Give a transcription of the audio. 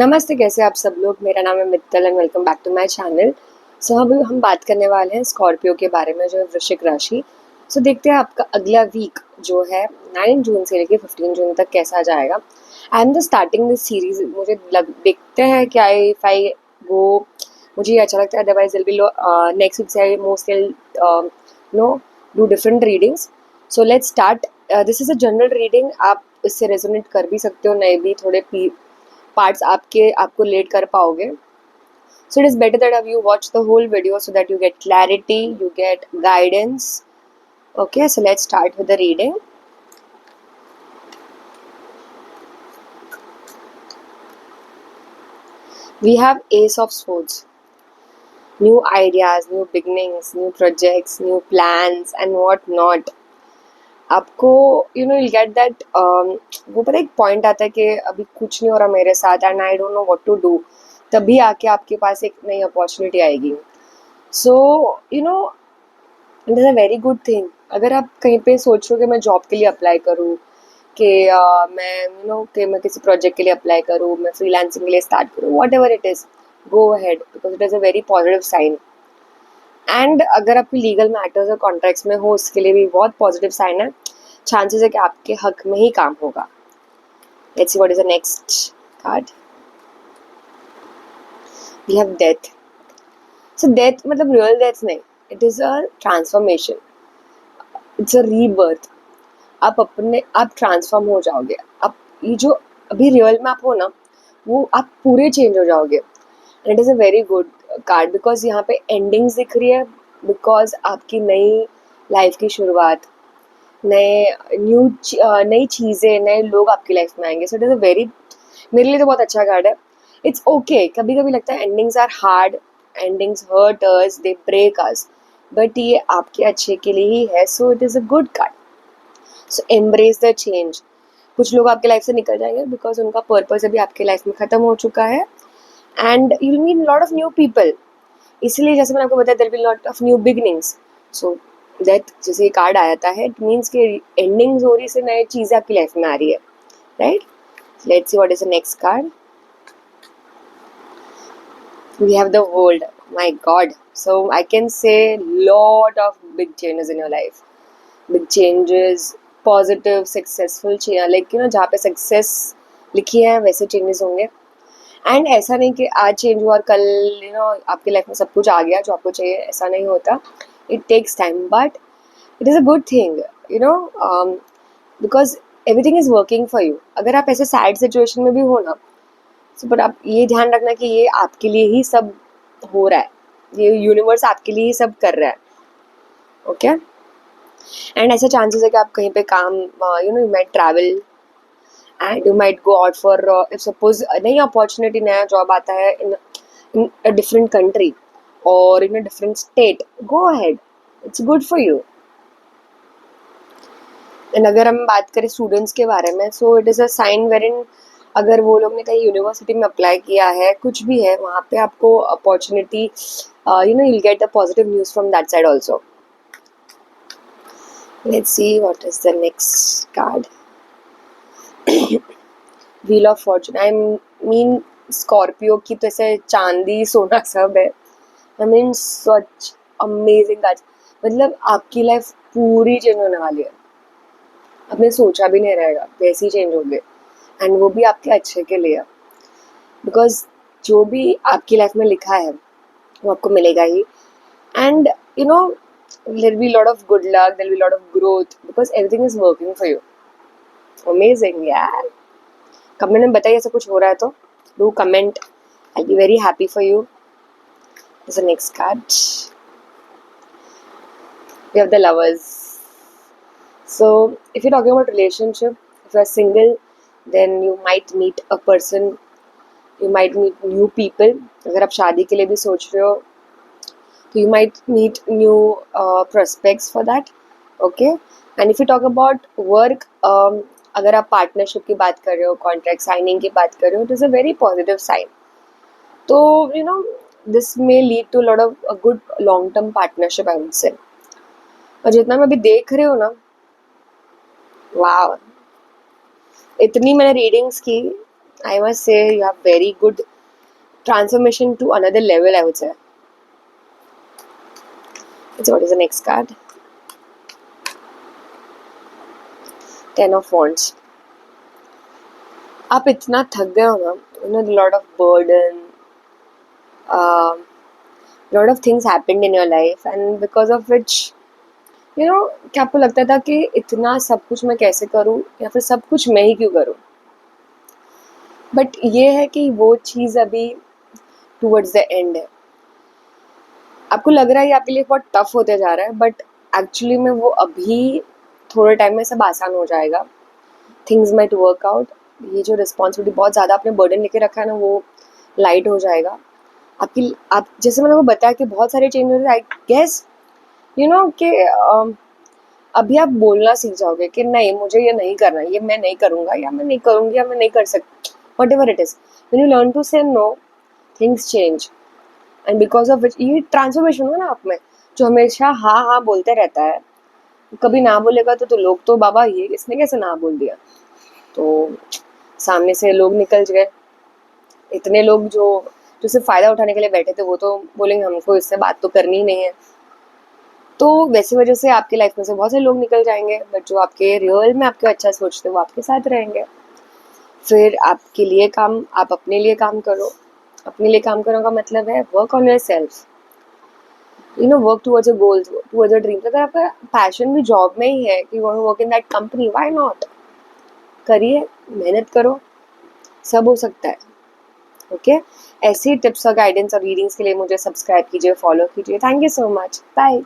नमस्ते, कैसे आप सब लोग। मेरा नाम है Mittal and welcome back to my channel. So अब हम बात करने वाले हैं स्कॉर्पियो के बारे में, जो है वृश्चिक राशि। सो देखते हैं आपका अगला वीक जो है 9 जून से लेकर 15 जून तक कैसा जाएगा। I am the starting this series. मुझे देखते हैं क्या इफ आई वो मुझे ये अच्छा लगता है। Otherwise will be next week से I most no do different readings. So let's start. This is a general reading. आप इससे रेजोनेट कर भी सकते हो, नहीं भी। थोड़े पार्ट्स आपको लेट कर पाओगे. So it is better that you watch the whole video so that you get clarity, you get guidance. Okay, so let's start with the reading. We have Ace of Swords. New ideas, new beginnings, new projects, new plans and what not. आपको you'll get that वो पता है, एक point आता है कि अभी कुछ नहीं हो रहा मेरे साथ and I don't know what to do. तभी आके आपके पास एक नई अपॉर्चुनिटी आएगी. So it is a very good thing. अगर आप कहीं पे सोच रहे हो कि मैं जॉब के लिए अप्लाई करूँ, कि मैं कि मैं किसी प्रोजेक्ट के लिए अप्लाई करूँ, मैं फ्रीलांसिंग के लिए स्टार्ट करूँ, whatever it is, go ahead because it is a very positive sign. And अगर आपकी लीगल मैटर्स और कॉन्ट्रैक्ट्स में हो, उसके लिए भी बहुत पॉजिटिव साइन है. चांसेस है कि आपके हक में ही काम होगा. Let's see what is the next card. We have death. So death मतलब रियल डेथ नहीं, it is a transformation, it's a rebirth. आप ट्रांसफॉर्म हो जाओगे. आप ये जो अभी रियल में आप हो ना, वो आप पूरे चेंज हो जाओगे. And it is a very good card because यहाँ पे एंडिंग्स दिख रही है. बिकॉज आपकी नई लाइफ की शुरुआत, नई चीज़ें, नए लोग आपकी लाइफ में आएंगे. So it is a very, मेरे लिए तो बहुत अच्छा कार्ड है. It's okay. कभी कभी लगता है endings are hard, endings hurt us, they break us, but ये आपके अच्छे के लिए ही है. So it is a good card. So embrace the change. कुछ लोग आपके लाइफ से निकल जाएंगे बिकॉज उनका पर्पस अभी आपके लाइफ में ख़त्म हो चुका है. And you will meet lot of new people. इसलिए जैसे मैंने आपको बताया, there will lot of new beginnings. So that जैसे ये कार्ड आता है, इट मीन्स कि एंडिंग्स हो रही से नई चीज़ें आपकी लाइफ में आ रही है. Right. Let's see what is the next card. We have the world. My God. So I can say lot of big changes in your life. Big changes, positive, successful change. Like जहाँ पे success लिखी है वैसे changes होंगे. And ऐसा नहीं कि आज चेंज हुआ और कल आपकी लाइफ में सब कुछ आ गया जो आपको चाहिए. ऐसा नहीं होता. It takes time but it is a good thing. Because everything is working for you. अगर आप ऐसे सैड सिचुएशन में भी हो ना, बट आप ये ध्यान रखना कि ये आपके लिए ही सब हो रहा है. ये यूनिवर्स आपके लिए ही सब कर रहा है. ओके. एंड ऐसे चांसेस है कि आप कहीं पे काम, you might travel and you might go out for if suppose नई अपॉर्चुनिटी, नया जॉब आता है in a different country or in a different state, go ahead, it's good for you. And अगर हम बात करें स्टूडेंट्स के बारे में, so it is a sign वेरिन अगर वो लोग ने कहीं यूनिवर्सिटी में अप्लाई किया है, कुछ भी है, वहाँ पे आपको opportunity, you'll get the positive news from that side also. Let's see what is the next card. Wheel of Fortune. I mean Scorpio की तो ऐसे चांदी सोना सब है. I mean such amazing card. मतलब आपकी लाइफ पूरी चेंज होने वाली है. आपने सोचा भी नहीं रहेगा वैसे ही चेंज होंगे. एंड वो भी आपके अच्छे के लिए. बिकॉज जो भी आपकी लाइफ में लिखा है वो आपको मिलेगा ही. And there will be lot of good luck, there will be lot of growth because everything is working for you. Amazing यार. कमेंट में बताइए ऐसा कुछ हो रहा है तो do comment. I be very happy for you. This is the next card. We have the lovers. So if you talking about relationship, if you are single, then you might meet a person, you might meet new people. अगर आप शादी के लिए भी सोच रहे हो तो you might meet new prospects for that. Okay. And if you talk about work, अगर आप पार्टनरशिप की बात कर रहे हो, कॉन्ट्रैक्ट साइनिंग की बात कर रहे हो, it is a very positive sign. तो this may lead to lot of a good long term partnership, I would say. और जितना मैं अभी देख रही हूँ ना, वाह, इतनी मैंने रीडिंग्स की I must say you have very good transformation to another level, I would say. So what is the next card? Ten of Wands. आप इतना थक गए हो ना, you know, lot of burden, lot of things happened in your life and because of which you know क्या आपको लगता था कि इतना सब कुछ मैं कैसे करूँ या फिर सब कुछ मैं ही क्यों करूँ, बट ये है कि वो चीज़ अभी टूवर्ड्स द एंड है. आपको लग रहा है ये आपके लिए बहुत टफ होते जा रहा है, बट एक्चुअली में वो अभी थोड़े टाइम में सब आसान हो जाएगा. Things might work out. ये जो रिस्पॉन्सिबिलिटी बहुत ज़्यादा आपने बर्डन लेके रखा है ना, वो लाइट हो जाएगा. आप जैसे मैंने वो बताया कि बहुत सारे changes, I guess you know कि अभी आप बोलना सीख जाओगे कि नहीं मुझे ये नहीं करना, ये मैं नहीं करूँगा या मैं नहीं करूँगी या मैं नहीं कर सकती, whatever it is. When you learn to say no, things change and because of which ये ट्रांसफॉर्मेशन हो ना आप में. जो हमेशा हाँ हाँ बोलते रहता है, कभी ना बोलेगा तो लोग तो बाबा ये इसने कैसे ना बोल दिया. तो सामने से लोग निकल गए, इतने लोग जो सिर्फ फ़ायदा उठाने के लिए बैठे थे वो तो बोलेंगे हमको इससे बात तो करनी ही नहीं है. तो वैसी वजह से आपकी लाइफ में से बहुत सारे लोग निकल जाएंगे, बट जो आपके रियल में आपके अच्छा सोचते हैं वो आपके साथ रहेंगे. फिर आपके लिए काम, आप अपने लिए काम करो. अपने लिए काम करो का मतलब है work on your self, you know, work towards a goals, towards a dreams. अगर आपका पैशन भी जॉब में ही है कि you want to work in that company, why not. करिए, मेहनत करो, सब हो सकता है. ओके ऐसी टिप्स और गाइडेंस और रीडिंग्स के लिए मुझे सब्सक्राइब कीजिए, फॉलो कीजिए. Thank you so much. Bye.